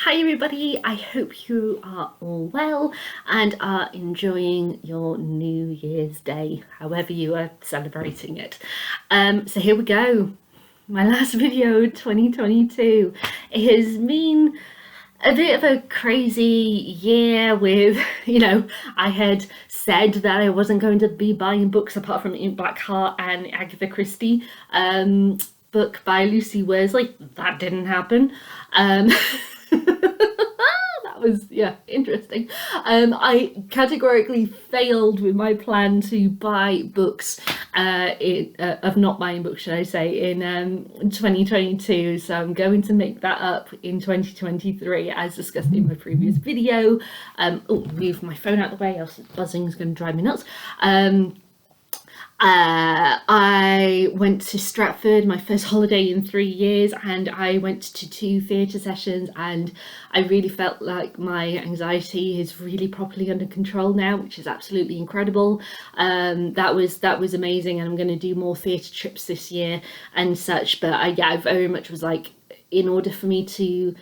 Hi everybody, I hope you are all well and are enjoying your New Year's Day, however you are celebrating it. So here we go, my last video 2022. It has been a bit of a crazy year with, I had said that I wasn't going to be buying books apart from In Black Heart and Agatha Christie book by Lucy Worsley. That didn't happen. That was, interesting. I categorically failed with my plan to buy books, of not buying books, should I say, in 2022. So I'm going to make that up in 2023, as discussed in my previous video. Move my phone out of the way, else buzzing is going to drive me nuts. I went to Stratford, my first holiday in 3 years, and I went to 2 theatre sessions, and I really felt like my anxiety is really properly under control now, which is absolutely incredible. That was amazing, and I'm going to do more theatre trips this year and such. But I very much was like, in order for me to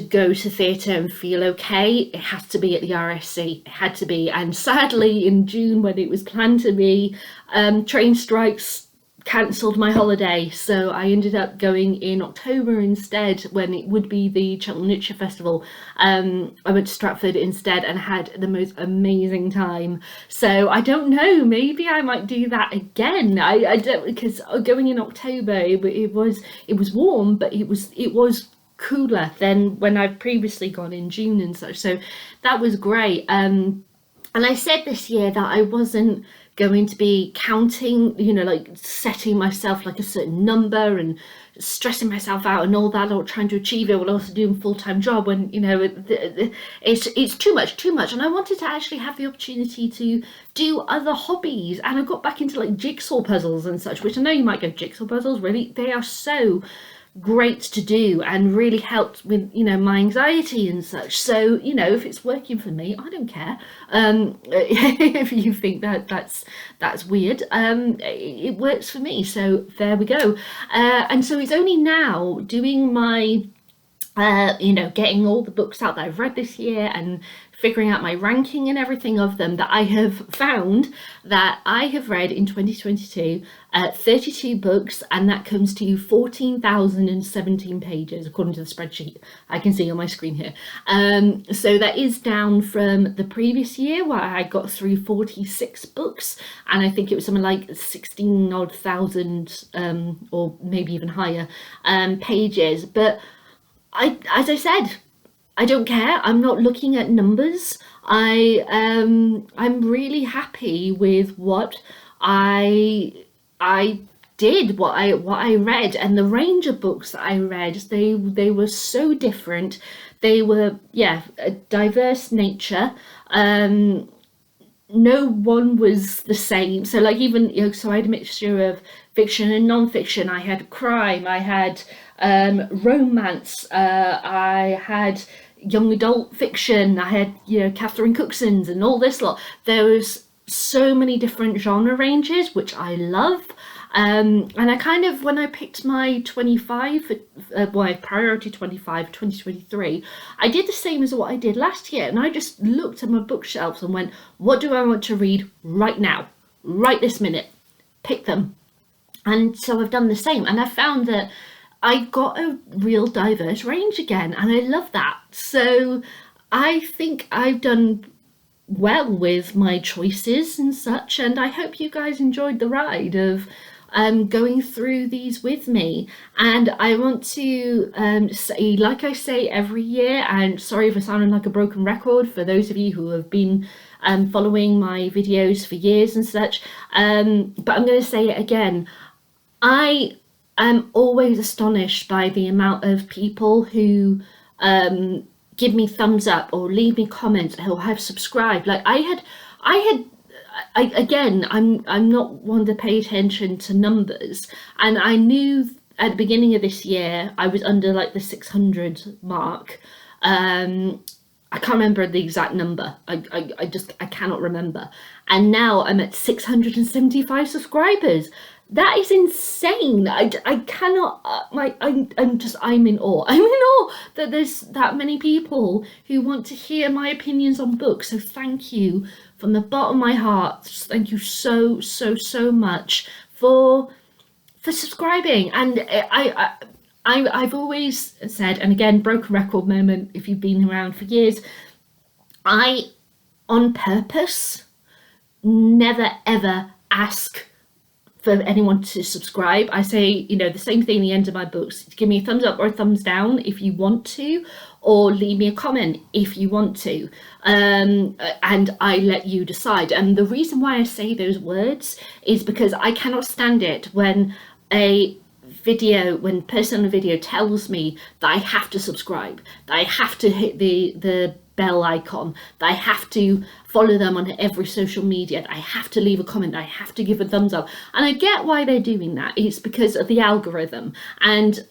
go to theatre and feel okay, it has to be at the RSC. It had to be. And sadly, in June, when it was planned to be, train strikes cancelled my holiday. So I ended up going in October instead, when it would be the Cheltenham Literature Festival. I went to Stratford instead and had the most amazing time. So I don't know, maybe I might do that again. I don't, because going in October, it was warm, but it was cooler than when I've previously gone in June and such, so that was great. And I said this year that I wasn't going to be counting, like setting myself like a certain number and stressing myself out and all that, or trying to achieve it while also doing a full-time job when it's too much. And I wanted to actually have the opportunity to do other hobbies, and I got back into like jigsaw puzzles and such, which I know you might go, jigsaw puzzles, really? They are so great to do and really helped with my anxiety and such. So if it's working for me, I don't care. If you think that's weird, it works for me, so there we go. And so it's only now doing my getting all the books out that I've read this year and figuring out my ranking and everything of them, that I have found that I have read in 2022 32 books, and that comes to 14,017 pages according to the spreadsheet I can see on my screen here. So that is down from the previous year, where I got through 46 books, and I think it was something like 16 odd thousand, or maybe even higher, pages. But as I said, I don't care. I'm not looking at numbers. I'm really happy with what I did, what I read, and the range of books that I read. They were so different. They were a diverse nature. No one was the same. So like even so I had a mixture of fiction and non-fiction. I had crime. I had romance. I had young adult fiction. I had Catherine Cookson's and all this lot. There was so many different genre ranges, which I love. And I kind of, when I picked my 25, my priority 25, 2023, I did the same as what I did last year. And I just looked at my bookshelves and went, what do I want to read right now, right this minute? Pick them. And so I've done the same. And I found that I got a real diverse range again, and I love that. So I think I've done well with my choices and such, and I hope you guys enjoyed the ride of going through these with me. And I want to say, like I say every year, and sorry if I sounded like a broken record for those of you who have been following my videos for years and such, but I'm going to say it again. I am always astonished by the amount of people who give me thumbs up or leave me comments or have subscribed. Like again, I'm not one to pay attention to numbers, and I knew at the beginning of this year I was under like the 600 mark. I can't remember the exact number. I cannot remember. And now I'm at 675 subscribers. That is insane. I cannot, I'm in awe. I'm in awe that there's that many people who want to hear my opinions on books. So thank you from the bottom of my heart. Just thank you so, so, so much for subscribing. And I've always said, and again, broken record moment, if you've been around for years, I, on purpose, never ever ask for anyone to subscribe. I say, the same thing at the end of my books. Give me a thumbs up or a thumbs down if you want to, or leave me a comment if you want to. And I let you decide. And the reason why I say those words is because I cannot stand it when person on a video tells me that I have to subscribe, that I have to hit the bell icon, that I have to follow them on every social media, that I have to leave a comment, that I have to give a thumbs up. And I get why they're doing that. It's because of the algorithm. And,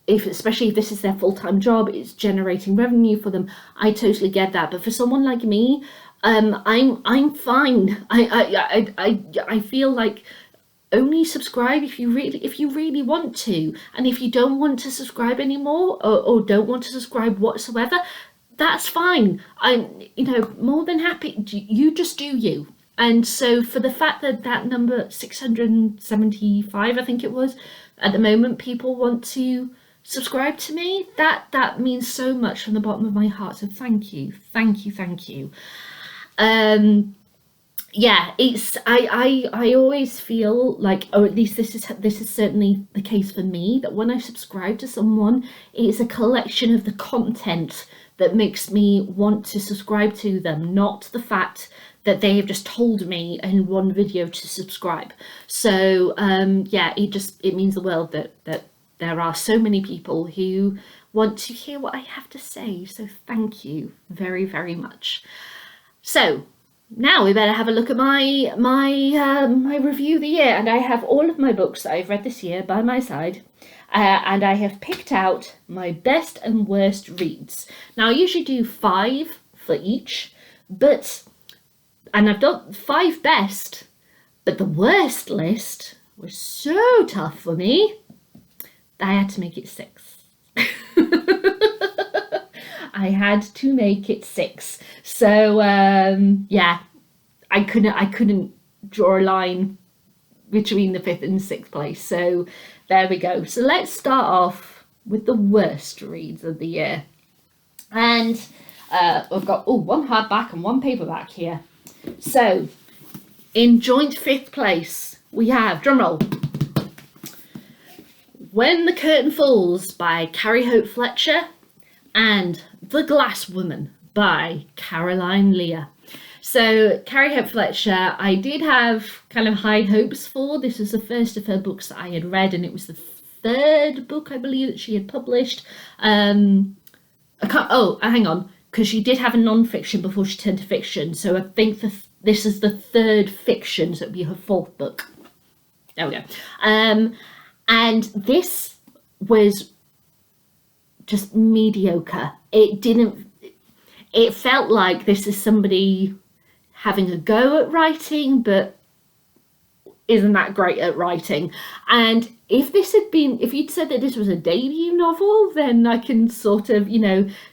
especially if this is their full-time job, it's generating revenue for them. I totally get that. But for someone like me, I'm fine. I feel like only subscribe if you really want to. And if you don't want to subscribe anymore, or don't want to subscribe whatsoever, that's fine. I'm, more than happy. You just do you. And so for the fact that number 675, I think it was, at the moment, people want to subscribe to me, that means so much from the bottom of my heart. So thank you. Yeah, it's I always feel like, or at least this is certainly the case for me, that when I subscribe to someone, it's a collection of the content that makes me want to subscribe to them, not the fact that they have just told me in one video to subscribe. So yeah, it means the world that there are so many people who want to hear what I have to say. So thank you very, very much. So now we better have a look at my review of the year, and I have all of my books that I've read this year by my side, and I have picked out my best and worst reads. Now I usually do 5 for each, and I've done 5 best, but the worst list was so tough for me that I had to make it 6. I had to make it 6. So yeah, I couldn't draw a line between the 5th and 6th place. So there we go. So let's start off with the worst reads of the year. And we've got one hardback and one paperback here. So in joint 5th place we have, drumroll, When the Curtain Falls by Carrie Hope Fletcher and The Glass Woman by Caroline Leah. So Carrie Hope Fletcher, I did have kind of high hopes for. This was the first of her books that I had read, and it was the 3rd book, I believe, that she had published. Hang on, because she did have a non-fiction before she turned to fiction. So I think this is the 3rd fiction, so it'll be her 4th book. There we go. And this was just mediocre. It felt like this is somebody having a go at writing, but isn't that great at writing. And if you'd said that this was a debut novel, then I can sort of,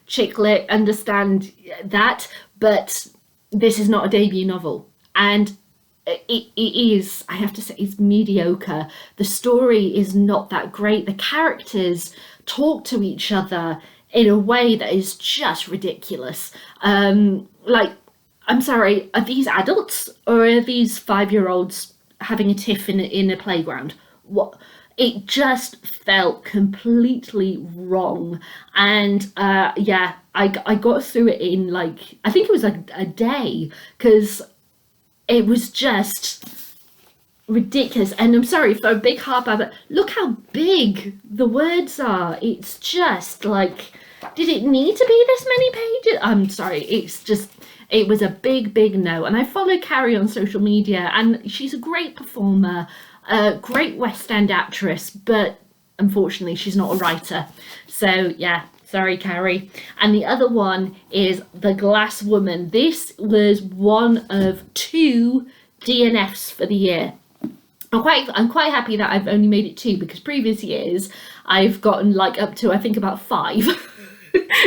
chick lit, understand that. But this is not a debut novel. And it is, I have to say, it's mediocre. The story is not that great. The characters talk to each other in a way that is just ridiculous. I'm sorry, are these adults or are these 5-year-olds having a tiff in a playground? What? It just felt completely wrong. And yeah, I got through it in I think it was like a day, because it was just ridiculous. And I'm sorry for a big harp, but look how big the words are. It's just did it need to be this many pages? I'm sorry, it was a big no. And I follow Carrie on social media, and she's a great performer, a great West End actress, but unfortunately she's not a writer. So yeah, sorry Carrie. And the other one is The Glass Woman. This was one of 2 DNFs for the year. I'm quite happy that I've only made it 2, because previous years I've gotten like up to, I think, about 5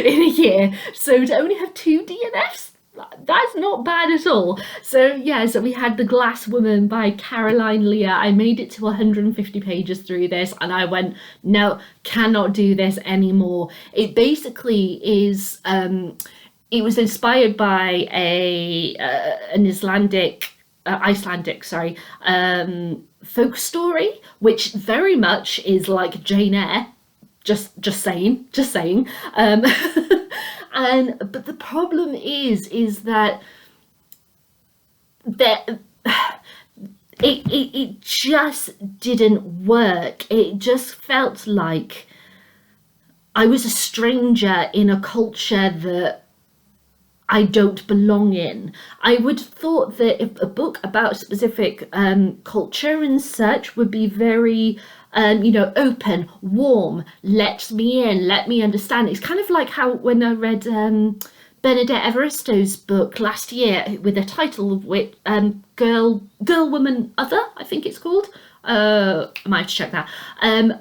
in a year. So to only have 2 DNFs, that's not bad at all. So yeah, so we had The Glass Woman by Caroline Leah. I made it to 150 pages through this and I went, no, cannot do this anymore. It basically is, it was inspired by an Icelandic, sorry, folk story, which very much is like Jane Eyre. Just saying. And but the problem is that it just didn't work. It just felt like I was a stranger in a culture that I don't belong in. I would have thought that if a book about specific culture and such would be very open, warm, let me in, let me understand. It's kind of like how when I read Bernadette Evaristo's book last year, with the title of which Girl, Woman, Other, I think it's called. I might have to check that.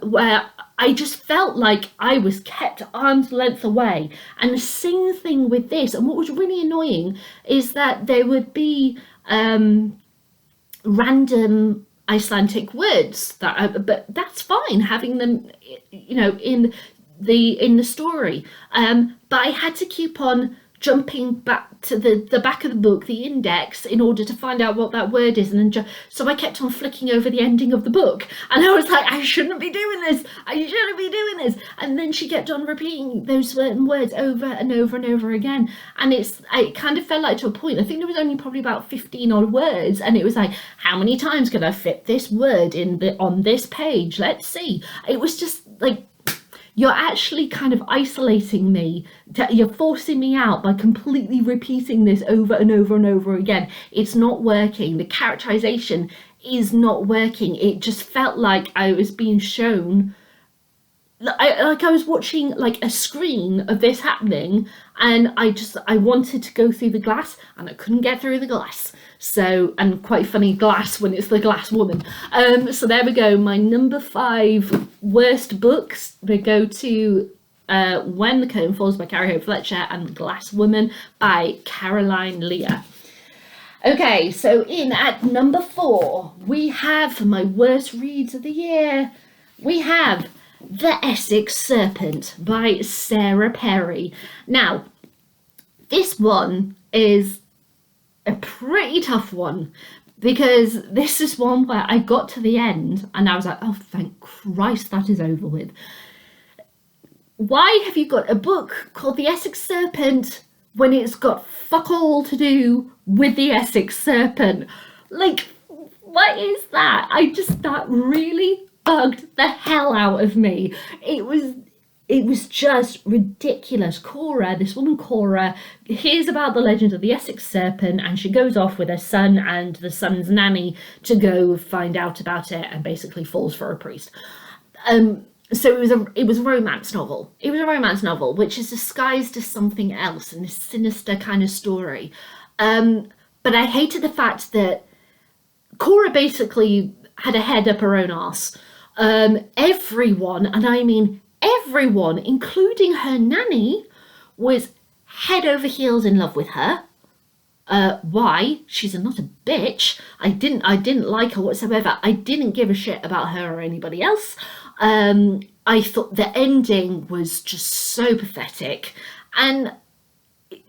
Where I just felt like I was kept arm's length away. And the same thing with this. And what was really annoying is that there would be random Icelandic words but that's fine having them, in the story. But I had to keep on jumping back to the back of the book, the index, in order to find out what that word is, and then so I kept on flicking over the ending of the book, and I was like, I shouldn't be doing this, and then she kept on repeating those certain words over and over and over again, and it kind of felt like, to a point, I think there was only probably about 15 odd words, and it was like, how many times could I fit this word on this page? Let's see. It was just like, you're actually kind of isolating me. You're forcing me out by completely repeating this over and over and over again. It's not working. The characterization is not working. It just felt like I was being shown, like I was watching like a screen of this happening, and I wanted to go through the glass and I couldn't get through the glass. So, and quite funny, glass when it's The Glass Woman. So there we go. My number 5 worst books. We go to When the Curtain Falls by Carrie Hope Fletcher and The Glass Woman by Caroline Leah. Okay, so in at number 4, we have my worst reads of the year. We have The Essex Serpent by Sarah Perry. Now, this one is a pretty tough one, because this is one where I got to the end and I was like, oh, thank Christ that is over with. Why have you got a book called The Essex Serpent when it's got fuck all to do with the Essex Serpent? Like, what is that? That really bugged the hell out of me. It was just ridiculous. This woman Cora, hears about the legend of the Essex Serpent, and she goes off with her son and the son's nanny to go find out about it, and basically falls for a priest. So it was a romance novel. It was a romance novel, which is disguised as something else, in this sinister kind of story. But I hated the fact that Cora basically had a head up her own arse. Everyone, and I mean everyone, including her nanny, was head over heels in love with her. Why? She's not a bitch. I didn't like her whatsoever. I didn't give a shit about her or anybody else. I thought the ending was just so pathetic, and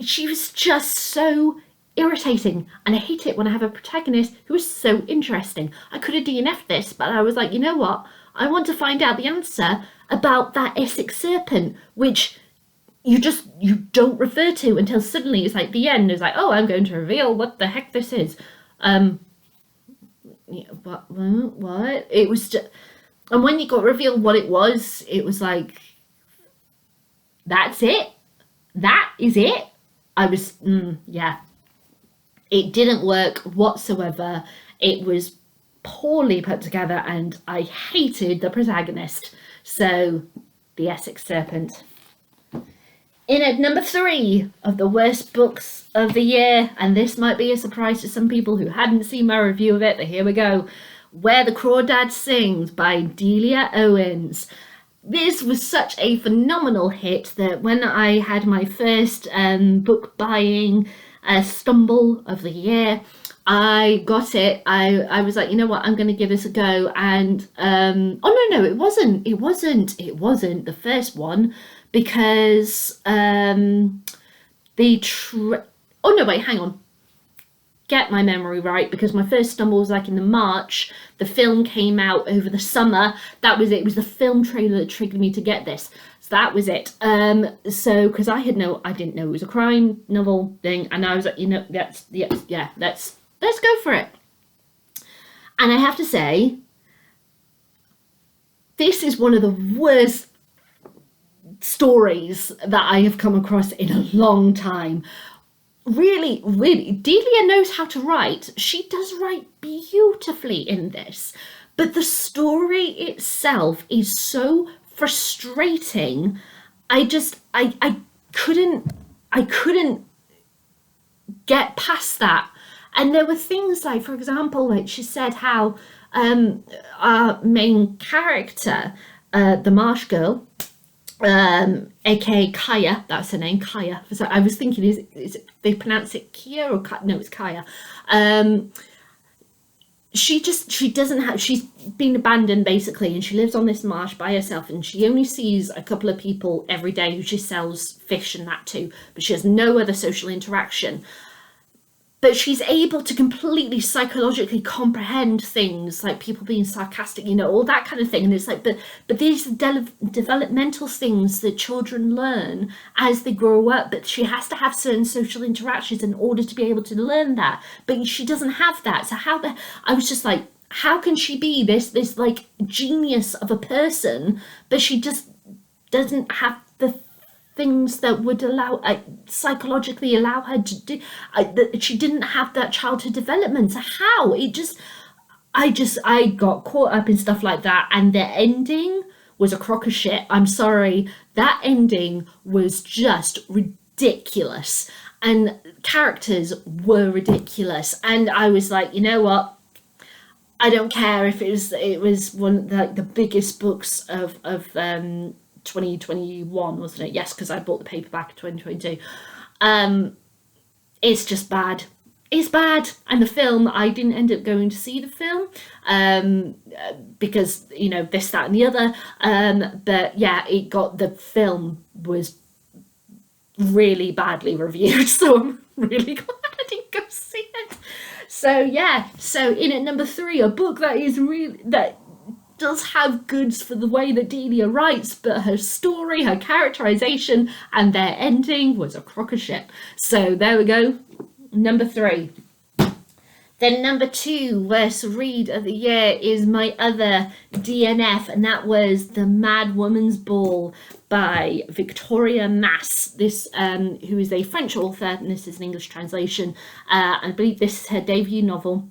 she was just so irritating, and I hate it when I have a protagonist who is so interesting. I could have DNF'd this, but I was like, you know what? I want to find out the answer about that Essex Serpent, which you don't refer to until suddenly it's like the end. It's like, oh, I'm going to reveal what the heck this is. What? It was just, and when you got revealed what it was like, that's it? That is it? I was, yeah. It didn't work whatsoever. It was poorly put together, and I hated the protagonist. So, The Essex Serpent. In at number 3 of the worst books of the year, and this might be a surprise to some people who hadn't seen my review of it, but here we go. Where the Crawdad Sings by Delia Owens. This was such a phenomenal hit that when I had my first book buying stumble of the year, I got it. I was like, you know what, I'm going to give this a go. And oh no, it wasn't the first one, because oh no, wait, hang on. Get my memory right, because my first stumble was like in the March. The film came out over the summer. That was it. It was the film trailer that triggered me to get this. So that was it. So because I didn't know it was a crime novel thing, and I was like, you know, let's go for it. And I have to say, this is one of the worst stories that I have come across in a long time. Really, Delia knows how to write. She does write beautifully in this, but the story itself is so frustrating. I couldn't get past that. And there were things like, for example, like she said how our main character, the Marsh girl, aka Kaya, that's her name, Kaya. So I was thinking, is it, they pronounce it Kia or no, it's Kaya. She doesn't have, she's been abandoned basically, and she lives on this marsh by herself, and she only sees a couple of people every day who she sells fish and that to, but she has no other social interaction. But she's able to completely psychologically comprehend things like people being sarcastic, you know, all that kind of thing. And it's like, but these are developmental things that children learn as they grow up. But she has to have certain social interactions in order to be able to learn that. But she doesn't have that. So I was just like, how can she be this like genius of a person, but she just doesn't have the things that would psychologically allow her to do that. She didn't have that childhood development. So how I got caught up in stuff like that, and the ending was a crock of shit. I'm sorry, that ending was just ridiculous, and characters were ridiculous, and I was like, you know what, I don't care if it was one of the biggest books of 2021, wasn't it? Yes, because I bought the paperback in 2022. It's just bad. It's bad. And the film, I didn't end up going to see the film because, you know, this, that and the other. But yeah, the film was really badly reviewed, so I'm really glad I didn't go see it. So yeah, so in at number 3, a book that does have goods for the way that Delia writes, but her story, her characterization, and their ending was a crock of shit. So there we go, number 3. Then number 2, worst read of the year, is my other DNF, and that was The Mad Woman's Ball by Victoria Mass. This, who is a French author, and this is an English translation. I believe this is her debut novel.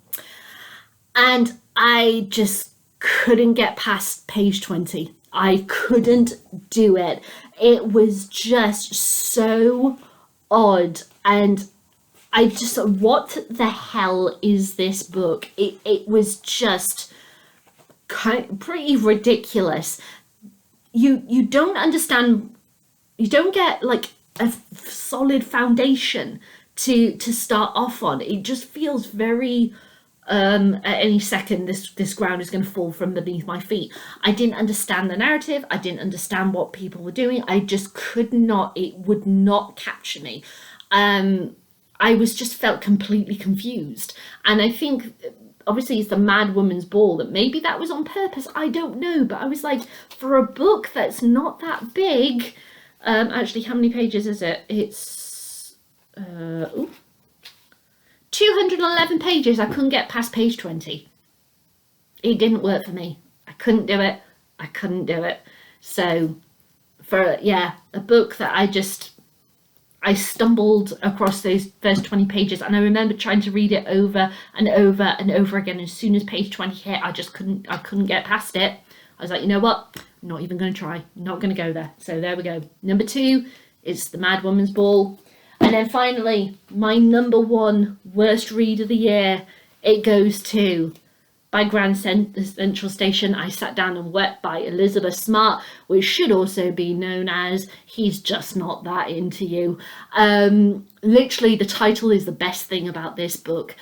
And I just couldn't get past page 20. I couldn't do it. It was just so odd, and I just, what the hell is this book? It was just pretty ridiculous. You don't understand, you don't get like a solid foundation to start off on. It just feels very at any second this ground is going to fall from beneath my feet. I didn't understand the narrative. I didn't understand what people were doing. I just could not, it would not capture me. I felt completely confused. And I think obviously it's The Mad Woman's Ball, that maybe that was on purpose, I don't know, but I was like, for a book that's not that big, actually, how many pages is it? It's 211 pages. I couldn't get past page 20. It didn't work for me. I couldn't do it. So for a book that I stumbled across those first 20 pages, and I remember trying to read it over and over and over again. As soon as page 20 hit, I couldn't get past it. I was like, you know what, I'm not even going to try, not going to go there. So there we go, number 2 is The Mad Woman's Ball. And then finally, my number 1 worst read of the year, it goes to by Grand Central Station, I Sat Down and Wept by Elizabeth Smart, which should also be known as He's Just Not That Into You. Literally, the title is the best thing about this book.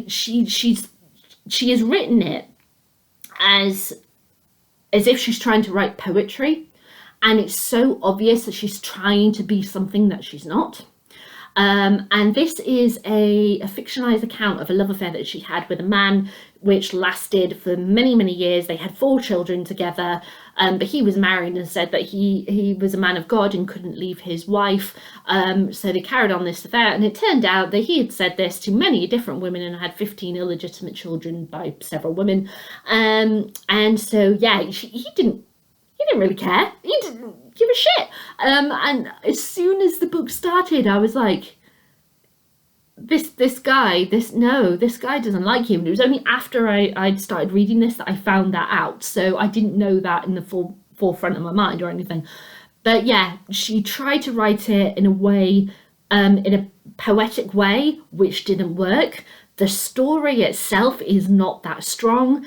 She has written it as if she's trying to write poetry, and it's so obvious that she's trying to be something that she's not. And this is a fictionalized account of a love affair that she had with a man, which lasted for many, many years. They had 4 children together, but he was married and said that he was a man of God and couldn't leave his wife. So they carried on this affair, and it turned out that he had said this to many different women and had 15 illegitimate children by several women. And so, yeah, he didn't really care. He didn't give a shit. And as soon as the book started, I was like, this guy doesn't like him. And it was only after I'd started reading this that I found that out. So I didn't know that in the forefront of my mind or anything. But yeah, she tried to write it in a way, in a poetic way, which didn't work. The story itself is not that strong.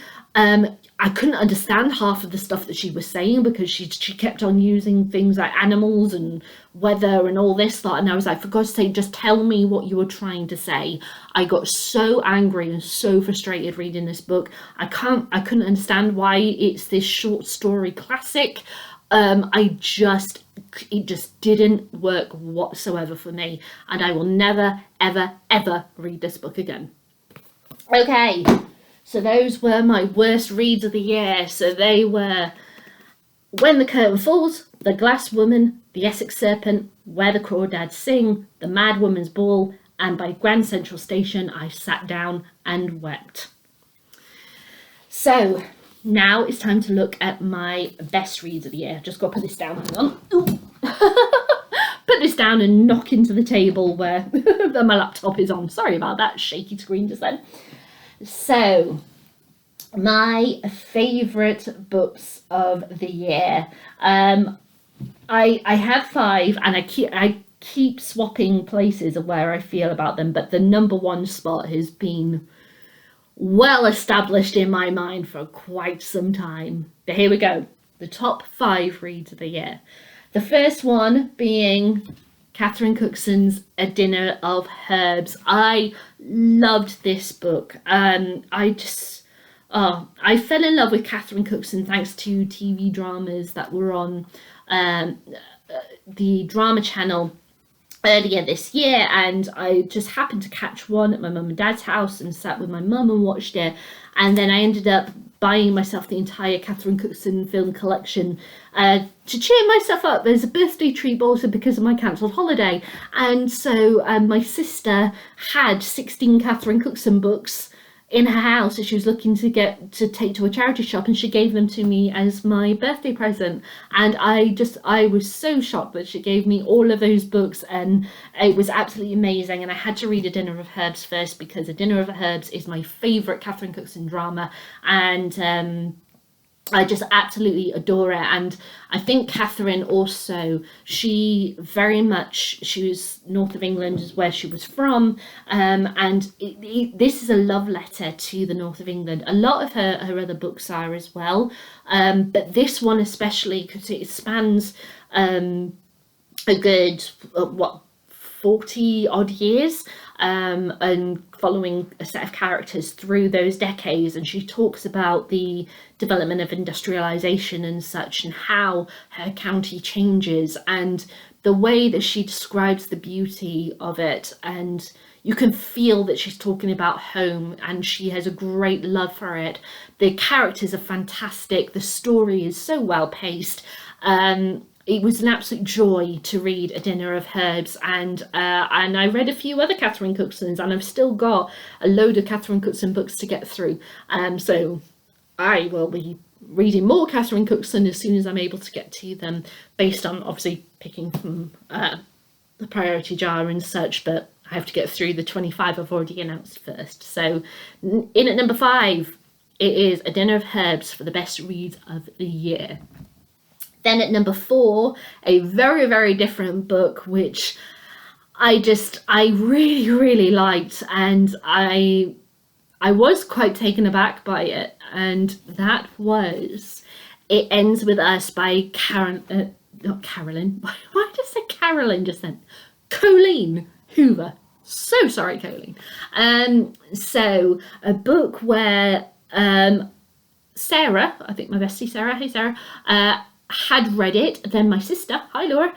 I couldn't understand half of the stuff that she was saying because she kept on using things like animals and weather and all this lot, and I was like, for God's sake, just tell me what you were trying to say. I got so angry and so frustrated reading this book. I couldn't understand why it's this short story classic. It just didn't work whatsoever for me, and I will never, ever, ever read this book again. Okay. So those were my worst reads of the year. So they were When the Curtain Falls, The Glass Woman, The Essex Serpent, Where the Crawdads Sing, The Mad Woman's Ball, and by Grand Central Station, I Sat Down and Wept. So now it's time to look at my best reads of the year. Just got to put this down. Hang on. Put this down and knock into the table where my laptop is on. Sorry about that shaky screen just then. So, my favourite books of the year. I have 5, and I keep swapping places of where I feel about them, but the number 1 spot has been well established in my mind for quite some time. But here we go. The top 5 reads of the year. The first one being Catherine Cookson's A Dinner of Herbs. I loved this book. I fell in love with Catherine Cookson thanks to TV dramas that were on the drama channel earlier this year, and I just happened to catch one at my mum and dad's house and sat with my mum and watched it, and then I ended up buying myself the entire Catherine Cookson film collection to cheer myself up. There's a birthday treat, but also because of my cancelled holiday. And so my sister had 16 Catherine Cookson books in her house that she was looking to take to a charity shop, and she gave them to me as my birthday present. And I was so shocked that she gave me all of those books, and it was absolutely amazing. And I had to read A Dinner of Herbs first because A Dinner of Herbs is my favourite Catherine Cookson drama, and I just absolutely adore it. And I think Catherine also, she was north of England is where she was from, and this is a love letter to the north of England. A lot of her other books are as well, but this one especially, because it spans a good 40 odd years, and following a set of characters through those decades, and she talks about the development of industrialization and such, and how her county changes, and the way that she describes the beauty of it, and you can feel that she's talking about home, and she has a great love for it. The characters are fantastic, the story is so well paced. It was an absolute joy to read A Dinner of Herbs, and I read a few other Catherine Cooksons, and I've still got a load of Catherine Cookson books to get through. So I will be reading more Catherine Cookson as soon as I'm able to get to them, based on obviously picking from the priority jar and such, but I have to get through the 25 I've already announced first. So in at number 5, it is A Dinner of Herbs for the best reads of the year. Then at number 4, a very, very different book, which I really, really liked, and I I was quite taken aback by it, and that was It Ends With Us by not Carolyn. Why did I say Carolyn just then? Colleen Hoover. So sorry, Colleen. So a book where Sarah, I think my bestie Sarah, hey Sarah, had read it. Then my sister, hi Laura,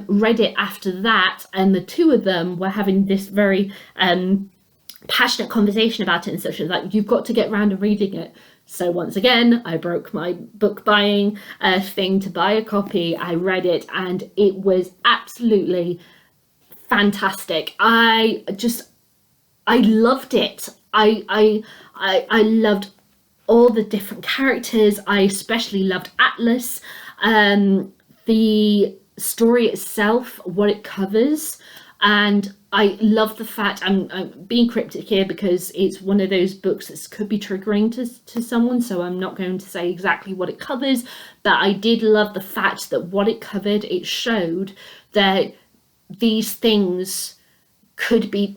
read it after that, and the two of them were having this very passionate conversation about it, and such as like, you've got to get round to reading it. So once again, I broke my book buying thing to buy a copy. I read it, and it was absolutely fantastic. I loved it. I loved all the different characters. I especially loved Atlas. The story itself, what it covers, and I love the fact, I'm being cryptic here because it's one of those books that could be triggering to someone, so I'm not going to say exactly what it covers, but I did love the fact that what it covered, it showed that these things could be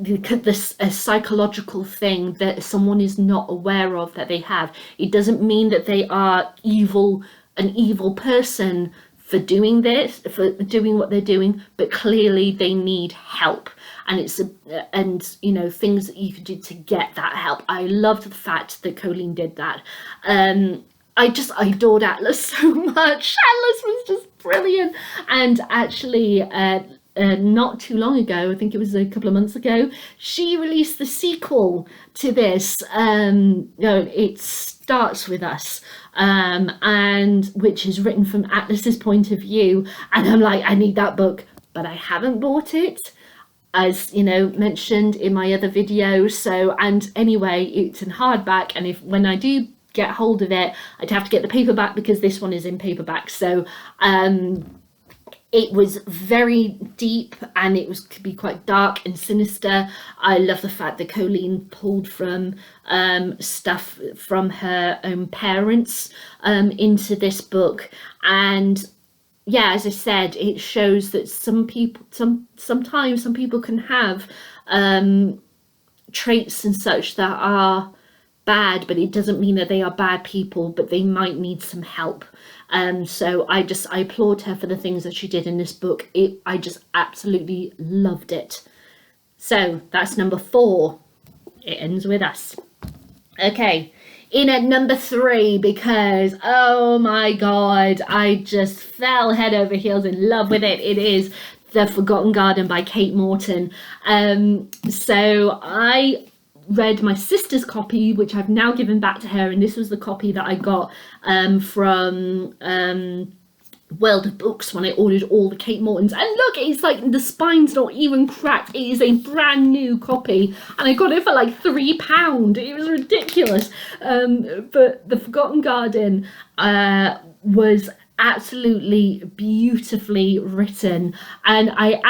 a psychological thing that someone is not aware of that they have. It doesn't mean that they are an evil person for doing this, for doing what they're doing, but clearly they need help, and it's things that you could do to get that help. I loved the fact that Colleen did that. I adored Atlas so much. Atlas was just brilliant, and actually not too long ago, I think it was a couple of months ago, she released the sequel to this. It Starts With Us, and which is written from Atlas's point of view, and I'm like, I need that book, but I haven't bought it, as mentioned in my other video. So, and anyway, it's in hardback, and when I do get hold of it, I'd have to get the paperback because this one is in paperback. So it was very deep, and could be quite dark and sinister. I love the fact that Colleen pulled from stuff from her own parents into this book. And yeah, as I said, it shows that sometimes some people can have traits and such that are bad, but it doesn't mean that they are bad people, but they might need some help. So I applaud her for the things that she did in this book. I just absolutely loved it. So that's number 4. It Ends With Us. Okay, in at number 3, because oh my god, I just fell head over heels in love with it. It is The Forgotten Garden by Kate Morton. So I read my sister's copy, which I've now given back to her, and this was the copy that I got from World of Books when I ordered all the Kate Mortons. And look, it's like the spine's not even cracked. It is a brand new copy, and I got it for like £3. It was ridiculous. But The Forgotten Garden was absolutely beautifully written, and I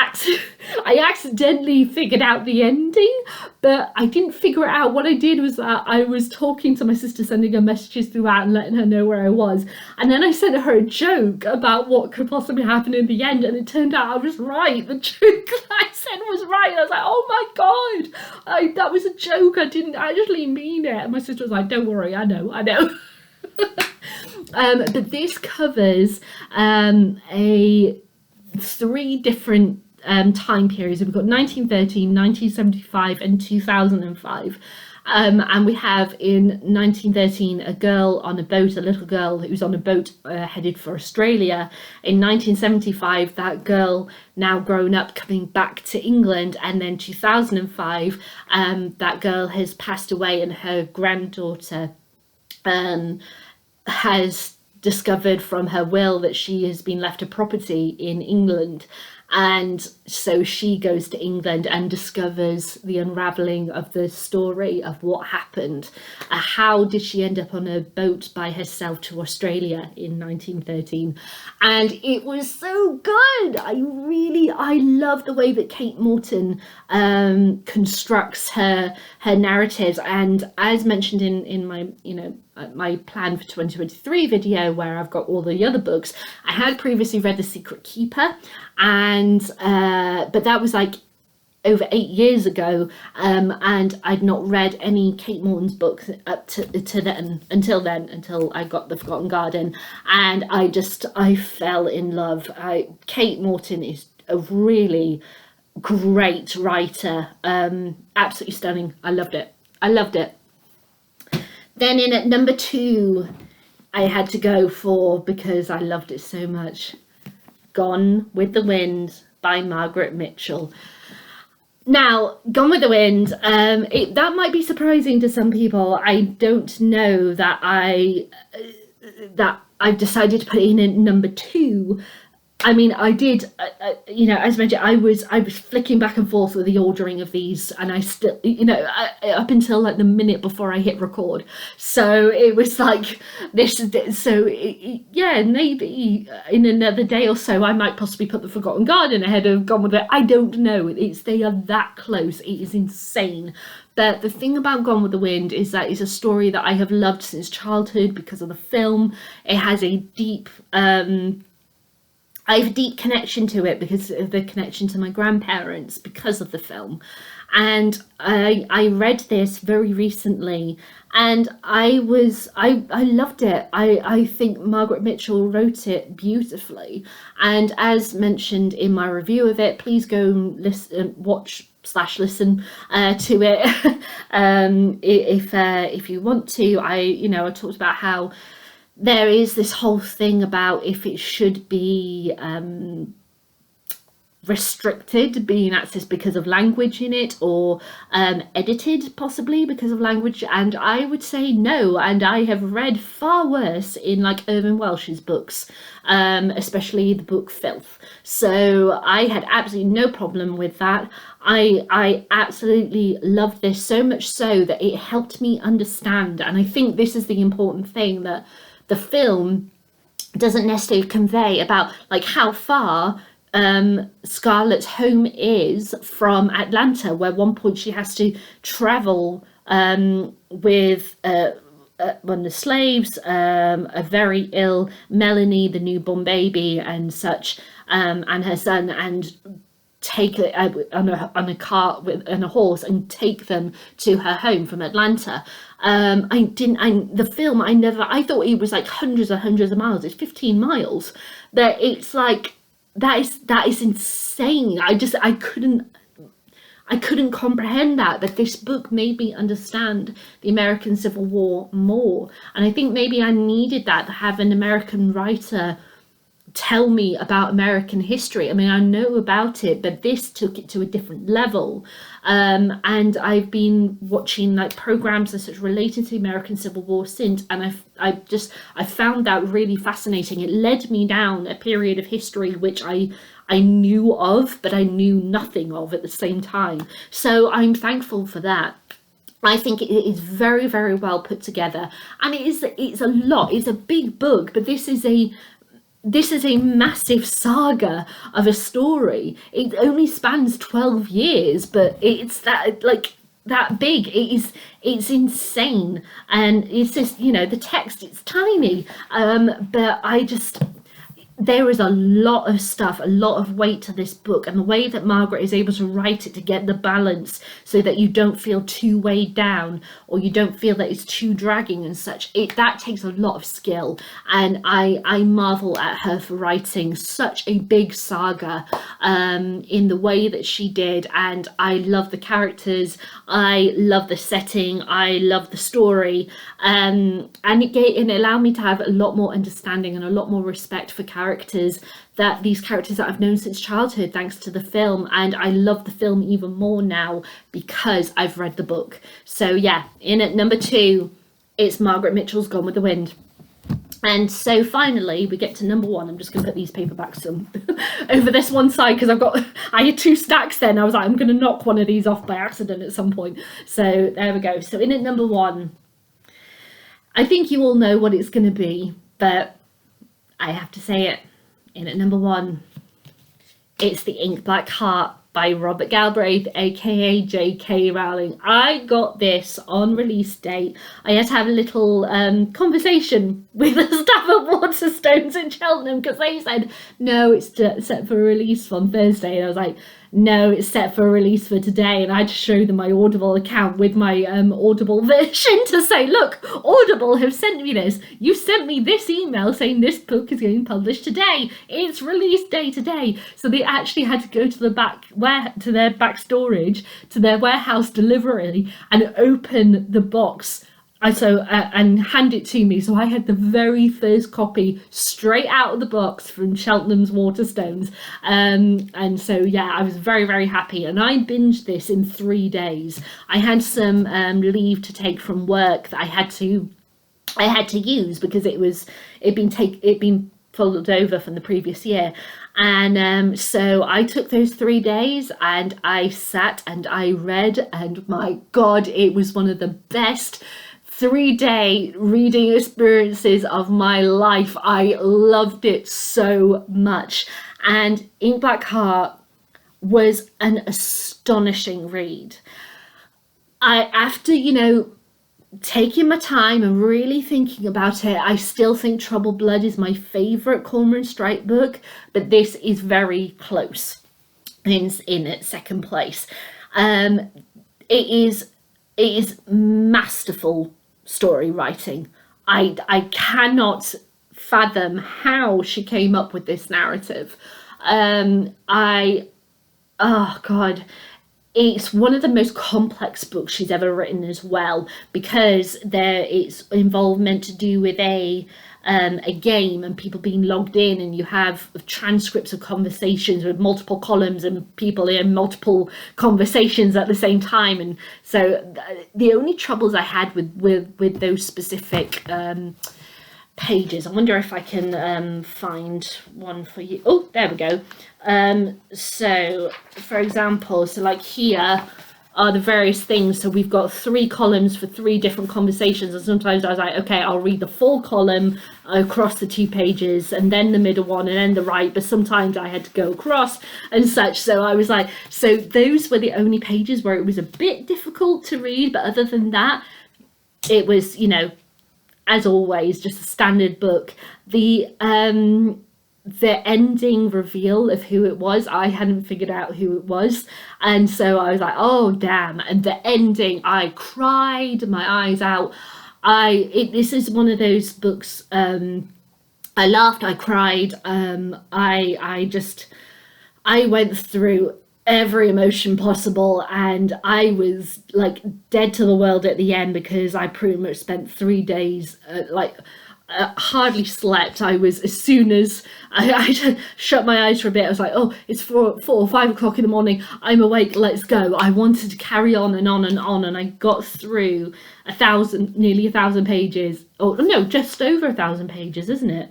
accidentally figured out the ending, but I didn't figure it out. What I did was that I was talking to my sister, sending her messages throughout and letting her know where I was, and then I sent her a joke about what could possibly happen in the end, and it turned out I was right. The joke that I said was right. I was like, oh my god, that was a joke, I didn't actually mean it. And my sister was like, don't worry, I know. But this covers 3 different time periods. We've got 1913, 1975 and 2005. And we have in 1913 a girl on a boat, a little girl who's on a boat headed for Australia. In 1975, that girl, now grown up, coming back to England. And then 2005, that girl has passed away, and her granddaughter has discovered from her will that she has been left a property in England, and so she goes to England and discovers the unraveling of the story of what happened. How did she end up on a boat by herself to Australia in 1913? And it was so good. I love the way that Kate Morton constructs her narratives. And as mentioned in my my plan for 2023 video, where I've got all the other books, I had previously read The Secret Keeper, and but that was like over 8 years ago, and I'd not read any Kate Morton's books up to then, until I got The Forgotten Garden, and I fell in love. Kate Morton is a really great writer, absolutely stunning. I loved it. Then in at number 2, I had to go for, because I loved it so much, Gone with the Wind by Margaret Mitchell. Now, Gone with the Wind, that might be surprising to some people. I don't know that I've decided to put it in at number 2. I mean, I did, as mentioned, I was flicking back and forth with the ordering of these, and I still, up until like the minute before I hit record. So it was like this. So maybe in another day or so, I might possibly put The Forgotten Garden ahead of Gone with It. I don't know. They are that close. It is insane. But the thing about Gone with the Wind is that it's a story that I have loved since childhood because of the film. It has a deep. I have a deep connection to it because of the connection to my grandparents because of the film. And I read this very recently, and I loved it. I think Margaret Mitchell wrote it beautifully. And as mentioned in my review of it, please go listen, watch/listen to it if you want to. I talked about how there is this whole thing about if it should be restricted being accessed because of language in it, or edited possibly because of language, and I would say no. And I have read far worse in like Irvine Welsh's books, especially the book Filth. So I had absolutely no problem with that. I absolutely loved this, so much so that it helped me understand. And I think this is the important thing that the film doesn't necessarily convey about like how far Scarlett's home is from Atlanta, where at one point she has to travel with one of the slaves, a very ill Melanie, the newborn baby, and such, and her son, and take it on a cart and a horse and take them to her home from Atlanta. The film, I thought it was like hundreds of miles. It's 15 miles. That it's like, that is insane. I couldn't comprehend that this book made me understand the American Civil War more. And I think maybe I needed that, to have an American writer tell me about American history. I mean, I know about it, but this took it to a different level. And I've been watching like programs and such related to the American Civil War since, and I found that really fascinating. It led me down a period of history which I knew of, but I knew nothing of at the same time. So I'm thankful for that. I think it is very, very well put together, and it's a lot. It's a big book, but this is a massive saga of a story. It only spans 12 years, but it's that big. It's insane. And it's just, the text, it's tiny. But there is a lot of stuff, a lot of weight to this book, and the way that Margaret is able to write it to get the balance so that you don't feel too weighed down, or you don't feel that it's too dragging and such, that takes a lot of skill. And I marvel at her for writing such a big saga in the way that she did. And I love the characters, I love the setting, I love the story, and it allowed me to have a lot more understanding and a lot more respect for characters that I've known since childhood, thanks to the film. And I love the film even more now because I've read the book. So yeah, in at number 2, it's Margaret Mitchell's Gone with the Wind. And so finally we get to number 1. I'm just going to put these paperbacks over this one side, because I had 2 stacks then. I was like, I'm going to knock one of these off by accident at some point. So there we go. So in at number 1, I think you all know what it's going to be, but I have to say it. In at number 1, it's The Ink Black Heart by Robert Galbraith, aka J.K. Rowling. I got this on release date. I had to have a little conversation with the staff at Waterstones in Cheltenham, because they said, no, it's set for release on Thursday. And I was like, no, it's set for release for today. And I had to show them my Audible account with my Audible version to say, look, Audible have sent me this. You sent me this email saying this book is getting published today. It's release day today. So they actually had to go to their back storage, to their warehouse delivery, and open the box and hand it to me. So I had the very first copy straight out of the box from Cheltenham's Waterstones. And so, yeah, I was very, very happy. And I binged this in 3 days. I had some leave to take from work that I had to use because it'd been folded over from the previous year. And so I took those 3 days and I sat and I read, and my God, it was one of the best 3-day reading experiences of my life. I loved it so much. And Ink Black Heart was an astonishing read. After taking my time and really thinking about it, I still think Troubled Blood is my favourite Cormoran Strike book, but this is very close in at second place. It is masterful story writing. I cannot fathom how she came up with this narrative. Oh God, it's one of the most complex books she's ever written as well, because it's meant to do with a game and people being logged in, and you have transcripts of conversations with multiple columns and people in multiple conversations at the same time. And so the only troubles I had with those specific pages, I wonder if I can find one for you. Oh, there we go. So for example, like here are the various things. So we've got 3 columns for 3 different conversations, and sometimes I was like, okay, I'll read the full column across the 2 pages and then the middle one and then the right, but sometimes I had to go across and such. So I was like, so those were the only pages where it was a bit difficult to read, but other than that, it was, as always, just a standard book. The ending reveal of who it was, I hadn't figured out who it was, and so I was like, oh damn. And the ending, I cried my eyes out. This is one of those books, I laughed, I cried, I went through every emotion possible, and I was like dead to the world at the end, because I pretty much spent 3 days hardly slept. I was, as soon as I shut my eyes for a bit, I was like, oh, it's 4 or 5 o'clock in the morning, I'm awake, let's go. I wanted to carry on and on and on, and I got through nearly 1,000 pages. Oh no, just over 1,000 pages, isn't it?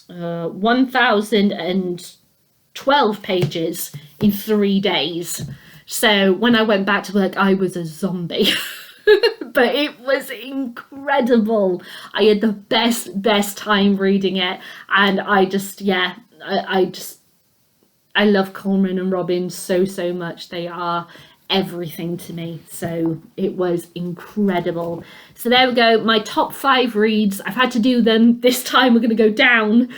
1,012 pages in 3 days. So when I went back to work, I was a zombie. But it was incredible. I had the best time reading it, and I love Cormoran and Robin so much. They are everything to me, so it was incredible. So there we go, my top 5 reads. I've had to do them this time. We're going to go down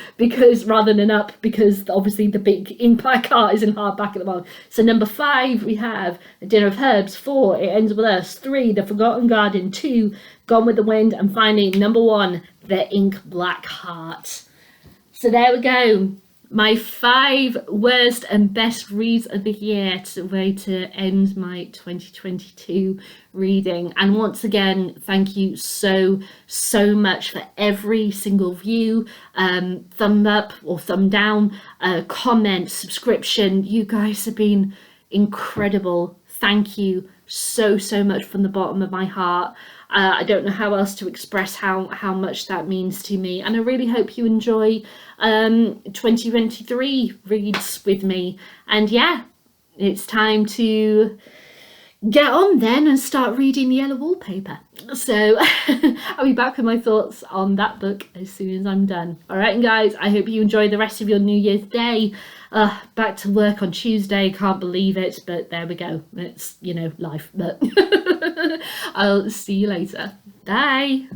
rather than up, because obviously the big Ink Black Heart is in hardback at the moment. So number 5 we have A Dinner of Herbs, 4 It Ends With Us, 3 The Forgotten Garden, 2 Gone With The Wind, and finally number 1 The Ink Black Heart. So there we go, my 5 worst and best reads of the year, to end my 2022 reading. And once again, thank you so much for every single view, thumb up or thumb down, comment, subscription. You guys have been incredible. Thank you so much from the bottom of my heart. I don't know how else to express how much that means to me, and I really hope you enjoy 2023 reads with me. And yeah, it's time to get on then and start reading The Yellow Wallpaper. So I'll be back with my thoughts on that book as soon as I'm done. All right, and guys, I hope you enjoy the rest of your New Year's Day. Back to work on Tuesday, can't believe it, but there we go. It's, life. But I'll see you later. Bye.